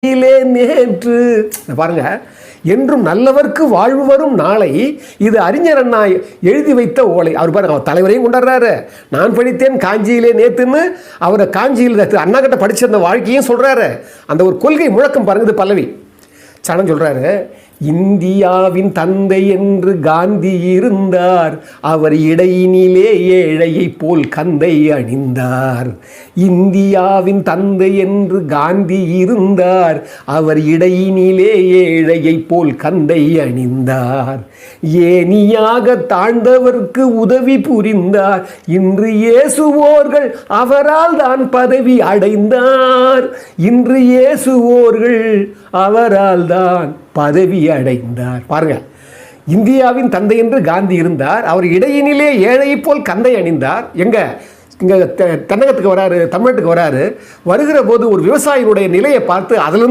நேற்று பாருங்க, என்றும் நல்லவர்க்கு வாழ்வு வரும் நாளை, இது அறிஞர் அண்ணா எழுதி வைத்த ஓலை. அவர் பாருங்க, அவர் தலைவரையும் கொண்டாடுறாரு. நான் படித்தேன் காஞ்சியிலே நேத்துன்னு அவரை காஞ்சியில் அண்ணா கிட்ட படிச்ச அந்த வாழ்க்கையும் சொல்றாரு. அந்த ஒரு கொள்கை முழக்கம் பாருங்க, இது பல்லவி சடம் சொல்றாரு. இந்தியாவின் தந்தை என்று காந்தி இருந்தார், அவர் இடையினிலே ஏழையை போல் கந்தை அணிந்தார். இந்தியாவின் தந்தை என்று காந்தி இருந்தார், அவர் இடையினிலே ஏழையை போல் கந்தை அணிந்தார். ஏனியாக தாழ்ந்தவர்க்கு உதவி புரிந்தார், இன்று இயேசுவோர்கள் அவரால் தான் பதவி அடைந்தார். இன்று இயேசுவோர்கள் அவரால் தான் பதவி அடைந்தார். பாருங்க, இந்தியாவின் தந்தை என்று காந்தி இருந்தார், அவர் இடையினிலே ஏழை போல் கந்தை அணிந்தார். இங்க தென்னகத்துக்கு வராரு, தமிழ்நாட்டுக்கு வராரு. வருகிற போது ஒரு விவசாயினுடைய நிலையை பார்த்து அதிலிருந்து